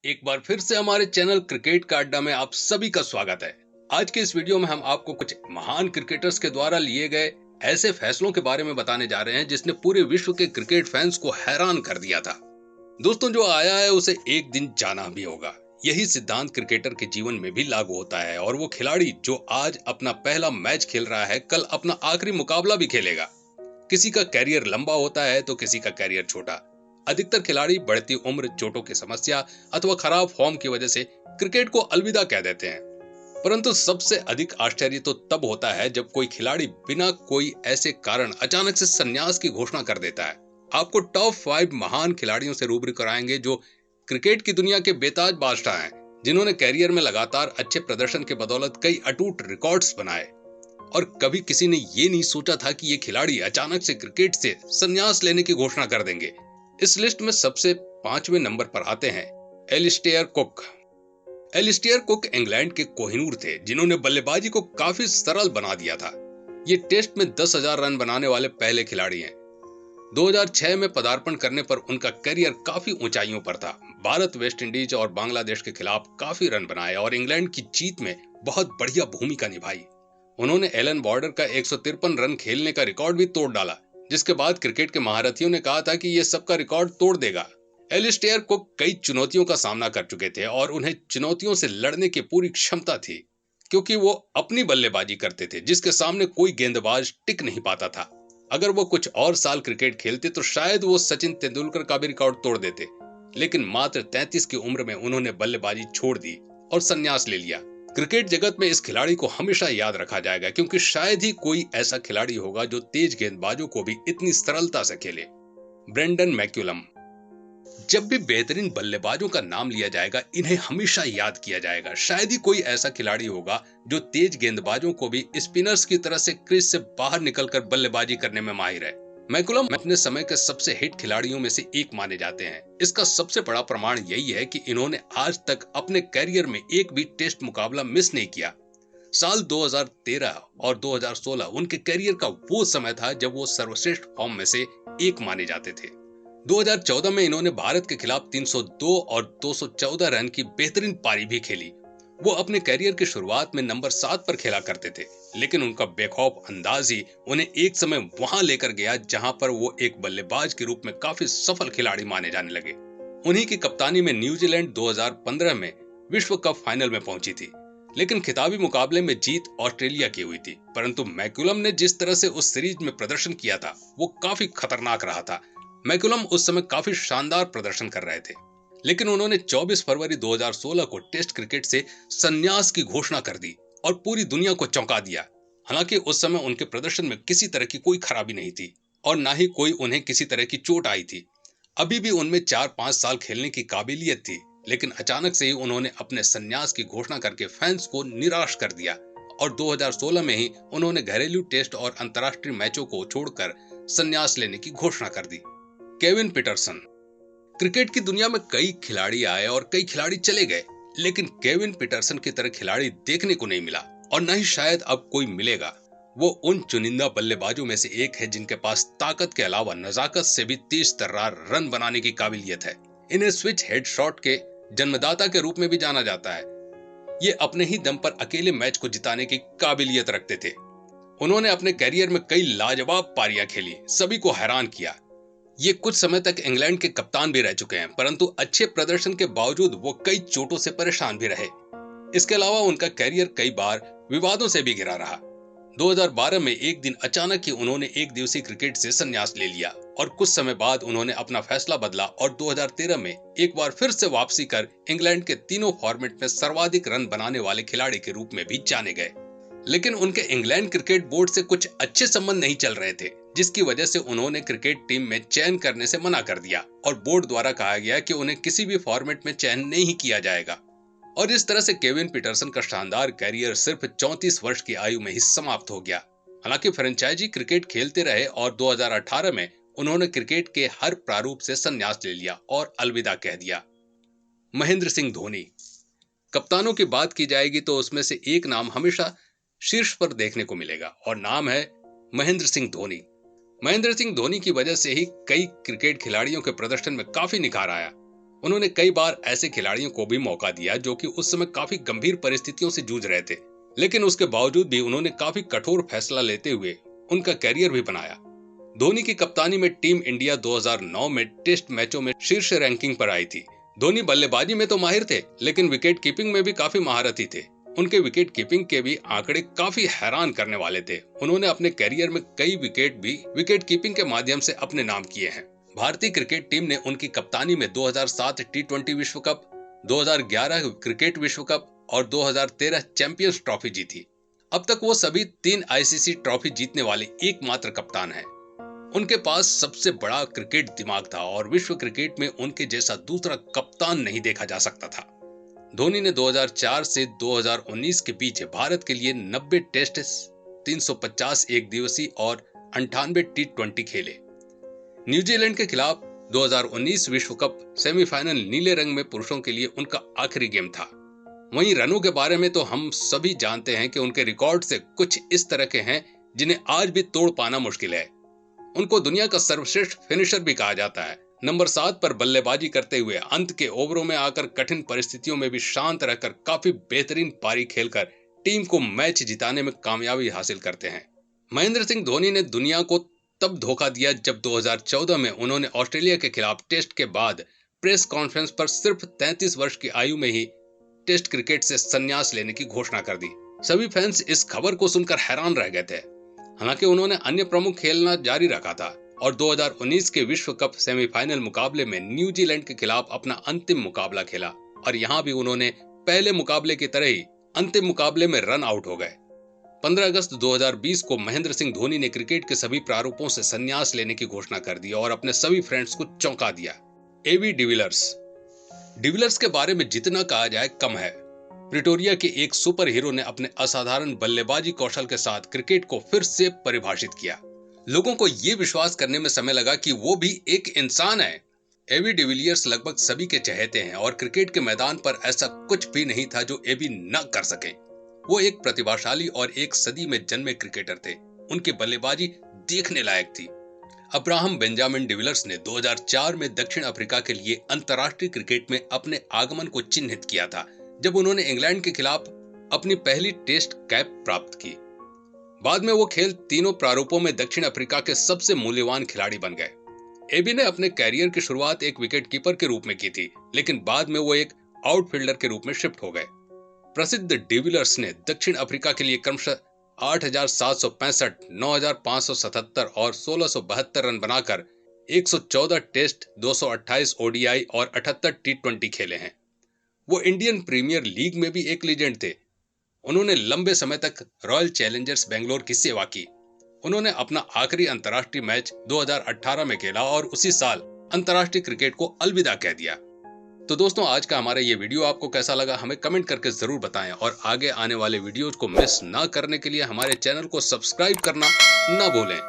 एक बार फिर से हमारे चैनल क्रिकेट का अड्डा में आप सभी का स्वागत है। आज के इस वीडियो में हम आपको कुछ महान क्रिकेटर्स के द्वारा लिए गए ऐसे फैसलों के बारे में बताने जा रहे हैं जिसने पूरे विश्व के क्रिकेट फैंस को हैरान कर दिया था। दोस्तों, जो आया है उसे एक दिन जाना भी होगा। यही सिद्धांत क्रिकेटर के जीवन में भी लागू होता है और वो खिलाड़ी जो आज अपना पहला मैच खेल रहा है कल अपना आखिरी मुकाबला भी खेलेगा। किसी का कैरियर लंबा होता है तो किसी का कैरियर छोटा। अधिकतर खिलाड़ी बढ़ती उम्र, चोटों की समस्या अथवा खराब फॉर्म की वजह से क्रिकेट को अलविदा कह देते हैं। परंतु सबसे अधिक आश्चर्य तो तब होता है जब कोई खिलाड़ी बिना कोई ऐसे कारण अचानक से संन्यास की घोषणा कर देता है। आपको टॉप 5 महान खिलाड़ियों से रूबरू कराएंगे जो क्रिकेट की दुनिया के बेताज बादशाह हैं, जिन्होंने कैरियर में लगातार अच्छे प्रदर्शन के बदौलत कई अटूट रिकॉर्ड्स बनाए। और कभी किसी ने ये नहीं सोचा था कि ये खिलाड़ी अचानक से क्रिकेट से संन्यास लेने की घोषणा कर देंगे। इस लिस्ट में सबसे 5वें नंबर पर आते हैं Alastair Cook. Alastair Cook England के कोहिनूर थे, जिन्होंने बल्लेबाजी को काफी सरल बना दिया था। ये टेस्ट में 10,000 रन बनाने वाले पहले खिलाड़ी हैं। 2006 में पदार्पण करने पर उनका करियर काफी ऊंचाइयों पर था। भारत, वेस्ट इंडीज और बांग्लादेश के खिलाफ काफी रन बनाए और इंग्लैंड की जीत में बहुत बढ़िया भूमिका निभाई। उन्होंने एलन बॉर्डर का 153 रन खेलने का रिकॉर्ड भी तोड़ डाला, जिसके बाद क्रिकेट के महारथियों ने कहा था कि ये सबका रिकॉर्ड तोड़ देगा। एलिस्टेयर को कई चुनौतियों का सामना कर चुके थे और उन्हें चुनौतियों से लड़ने की पूरी क्षमता थी, क्योंकि वो अपनी बल्लेबाजी करते थे जिसके सामने कोई गेंदबाज टिक नहीं पाता था। अगर वो कुछ और साल क्रिकेट खेलते तो शायद वो सचिन तेंदुलकर का भी रिकॉर्ड तोड़ देते, लेकिन मात्र 33 की उम्र में उन्होंने बल्लेबाजी छोड़ दी और संन्यास ले लिया। क्रिकेट जगत में इस खिलाड़ी को हमेशा याद रखा जाएगा, क्योंकि शायद ही कोई ऐसा खिलाड़ी होगा जो तेज गेंदबाजों को भी इतनी सरलता से खेले। Brendon McCullum. जब भी बेहतरीन बल्लेबाजों का नाम लिया जाएगा, इन्हें हमेशा याद किया जाएगा। शायद ही कोई ऐसा खिलाड़ी होगा जो तेज गेंदबाजों को भी स्पिनर्स की तरह से क्रीज से बाहर निकलकर बल्लेबाजी करने में माहिर है। मैकुलम अपने समय के सबसे हिट खिलाड़ियों में से एक माने जाते हैं। इसका सबसे बड़ा प्रमाण यही है कि इन्होंने आज तक अपने कैरियर में एक भी टेस्ट मुकाबला मिस नहीं किया। साल 2013 और 2016 उनके कैरियर का वो समय था जब वो सर्वश्रेष्ठ फॉर्म में से एक माने जाते थे। 2014 में इन्होंने भारत के खिलाफ 302 और 214 रन की बेहतरीन पारी भी खेली। वो अपने कैरियर की शुरुआत में नंबर 7 पर खेला करते थे, लेकिन उनका बेखौफ अंदाज ही उन्हें एक समय वहां लेकर गया जहां पर वो एक बल्लेबाज के रूप में काफी सफल खिलाड़ी माने जाने लगे। उन्हीं की कप्तानी में न्यूजीलैंड 2015 में विश्व कप फाइनल में पहुंची थी, लेकिन खिताबी मुकाबले में जीत ऑस्ट्रेलिया की हुई थी। परंतु मैकुलम ने जिस तरह से उस सीरीज में प्रदर्शन किया था वो काफी खतरनाक रहा था। मैकुलम उस समय काफी शानदार प्रदर्शन कर रहे थे, लेकिन उन्होंने 24 फरवरी 2016 को टेस्ट क्रिकेट से संन्यास की घोषणा कर दी और पूरी दुनिया को चौंका दिया। हालांकि उस समय उनके प्रदर्शन में किसी तरह की कोई खराबी नहीं थी और ना ही कोई उन्हें किसी तरह की चोट आई थी। अभी भी उनमें 4-5 साल खेलने की काबिलियत थी, लेकिन अचानक से ही उन्होंने अपने संन्यास की घोषणा करके फैंस को निराश कर दिया और 2016 में ही उन्होंने घरेलू टेस्ट और अंतर्राष्ट्रीय मैचों को छोड़कर संन्यास लेने की घोषणा कर दी। Kevin Pietersen. क्रिकेट की दुनिया में कई खिलाड़ी आए और कई खिलाड़ी चले गए, लेकिन केविन पीटरसन की तरह खिलाड़ी देखने को नहीं मिला और न ही शायद अब कोई मिलेगा। वो उन चुनिंदा बल्लेबाजों में से एक है जिनके पास ताकत के अलावा नजाकत से भी तेज तर्रार रन बनाने की काबिलियत है। इन्हें स्विच हेड शॉट के जन्मदाता के रूप में भी जाना जाता है। ये अपने ही दम पर अकेले मैच को जिताने की काबिलियत रखते थे। उन्होंने अपने कैरियर में कई लाजवाब पारियां खेली, सभी को हैरान किया। ये कुछ समय तक इंग्लैंड के कप्तान भी रह चुके हैं, परंतु अच्छे प्रदर्शन के बावजूद वो कई चोटों से परेशान भी रहे। इसके अलावा उनका कैरियर कई बार विवादों से भी घिरा रहा। 2012 में एक दिन अचानक ही उन्होंने एक दिवसीय क्रिकेट से संन्यास ले लिया और कुछ समय बाद उन्होंने अपना फैसला बदला और 2013 में एक बार फिर से वापसी कर इंग्लैंड के तीनों फॉर्मेट में सर्वाधिक रन बनाने वाले खिलाड़ी के रूप में भी जाने गए। लेकिन उनके इंग्लैंड क्रिकेट बोर्ड से कुछ अच्छे संबंध नहीं चल रहे थे, जिसकी वजह से उन्होंने क्रिकेट टीम में चयन करने से मना कर दिया और बोर्ड द्वारा कहा गया कि उन्हें किसी भी फॉर्मेट में चयन नहीं किया जाएगा। और इस तरह से केविन पीटरसन का शानदार कैरियर सिर्फ 34 वर्ष की आयु में ही समाप्त हो गया। हालांकि फ्रेंचाइजी क्रिकेट खेलते रहे और 2018 में उन्होंने क्रिकेट के हर प्रारूप से संन्यास ले लिया और अलविदा कह दिया। महेंद्र सिंह धोनी। कप्तानों की बात की जाएगी तो उसमें से एक नाम हमेशा शीर्ष पर देखने को मिलेगा और नाम है महेंद्र सिंह धोनी। महेंद्र सिंह धोनी की वजह से ही कई क्रिकेट खिलाड़ियों के प्रदर्शन में काफी निखार आया। उन्होंने कई बार ऐसे खिलाड़ियों को भी मौका दिया जो कि उस समय काफी गंभीर परिस्थितियों से जूझ रहे थे, लेकिन उसके बावजूद भी उन्होंने काफी कठोर फैसला लेते हुए उनका कैरियर भी बनाया। धोनी की कप्तानी में टीम इंडिया 2009 में टेस्ट मैचों में शीर्ष रैंकिंग पर आई थी। धोनी बल्लेबाजी में तो माहिर थे, लेकिन विकेट कीपिंग में भी काफी महारथी थे। उनके विकेट कीपिंग के भी आंकड़े काफी हैरान करने वाले थे। उन्होंने अपने कैरियर में कई विकेट भी विकेट कीपिंग के माध्यम से अपने नाम किए हैं। भारतीय क्रिकेट टीम ने उनकी कप्तानी में 2007 टी20 विश्व कप, 2011 क्रिकेट विश्व कप और 2013 चैंपियंस ट्रॉफी जीती। अब तक वो सभी 3 आईसीसी ट्रॉफी जीतने वाले एकमात्र कप्तान हैं। उनके पास सबसे बड़ा क्रिकेट दिमाग था और विश्व क्रिकेट में उनके जैसा दूसरा कप्तान नहीं देखा जा सकता था। धोनी ने 2004 से 2019 के बीच भारत के लिए 90 टेस्ट, 350 एक दिवसीय और 98 टी20 खेले। न्यूजीलैंड के खिलाफ 2019 विश्व कप सेमीफाइनल नीले रंग में पुरुषों के लिए उनका आखिरी गेम था। वहीं रनों के बारे में तो हम सभी जानते हैं कि उनके रिकॉर्ड से कुछ इस तरह के हैं जिन्हें आज भी तोड़ पाना मुश्किल है। उनको दुनिया का सर्वश्रेष्ठ फिनिशर भी कहा जाता है। नंबर 7 पर बल्लेबाजी करते हुए अंत के ओवरों में आकर कठिन परिस्थितियों में भी शांत रहकर काफी बेहतरीन पारी खेलकर टीम को मैच जिताने में कामयाबी हासिल करते हैं। महेंद्र सिंह धोनी ने दुनिया को तब धोखा दिया जब 2014 में उन्होंने ऑस्ट्रेलिया के खिलाफ टेस्ट के बाद प्रेस कॉन्फ्रेंस पर सिर्फ 33 वर्ष की आयु में ही टेस्ट क्रिकेट से संन्यास लेने की घोषणा कर दी। सभी फैंस इस खबर को सुनकर हैरान रह गए थे। हालांकि उन्होंने अन्य प्रमुख खेलना जारी रखा था और 2019 के विश्व कप सेमीफाइनल मुकाबले में न्यूजीलैंड के खिलाफ अपना अंतिम मुकाबला खेला और यहां भी उन्होंने पहले मुकाबले की तरह ही अंतिम मुकाबले में रन आउट हो गए। 15 अगस्त 2020 को महेंद्र सिंह धोनी ने क्रिकेट के सभी प्रारूपों से संन्यास लेने की घोषणा कर दी और अपने सभी फ्रेंड्स को चौंका दिया। एबी डिविलियर्स के बारे में जितना कहा जाए कम है। प्रिटोरिया के एक सुपर हीरो ने अपने असाधारण बल्लेबाजी कौशल के साथ क्रिकेट को फिर से परिभाषित किया। लोगों को यह विश्वास करने में समय लगा कि वो भी एक इंसान है। एबी डिविलियर्स लगभग सभी के चहेते हैं और क्रिकेट के मैदान पर ऐसा कुछ भी नहीं था जो एबी न कर सके। वो एक प्रतिभाशाली और एक सदी में जन्मे क्रिकेटर थे। उनकी बल्लेबाजी देखने लायक थी। अब्राहम बेंजामिन डिविलियर्स ने 2004 में दक्षिण अफ्रीका के लिए अंतर्राष्ट्रीय क्रिकेट में अपने आगमन को चिन्हित किया था, जब उन्होंने इंग्लैंड के खिलाफ अपनी पहली टेस्ट कैप प्राप्त की। बाद में वो खेल तीनों प्रारूपों में दक्षिण अफ्रीका के सबसे मूल्यवान खिलाड़ी बन गए। एबी ने अपने कैरियर की शुरुआत एक विकेट कीपर के रूप में की थी, लेकिन बाद में वो एक आउटफील्डर के रूप में शिफ्ट हो गए। प्रसिद्ध डिविलियर्स ने दक्षिण अफ्रीका के लिए क्रमशः 8,765, 9,577 और 1,672 रन बनाकर 114 टेस्ट, 228 ओडीआई और 78 टी20 खेले हैं। वो इंडियन प्रीमियर लीग में भी एक लीजेंड थे। उन्होंने लंबे समय तक रॉयल चैलेंजर्स बेंगलोर की सेवा की। उन्होंने अपना आखिरी अंतर्राष्ट्रीय मैच 2018 में खेला और उसी साल अंतर्राष्ट्रीय क्रिकेट को अलविदा कह दिया। तो दोस्तों, आज का हमारा ये वीडियो आपको कैसा लगा हमें कमेंट करके जरूर बताएं और आगे आने वाले वीडियोज को मिस ना करने के लिए हमारे चैनल को सब्सक्राइब करना ना भूलें।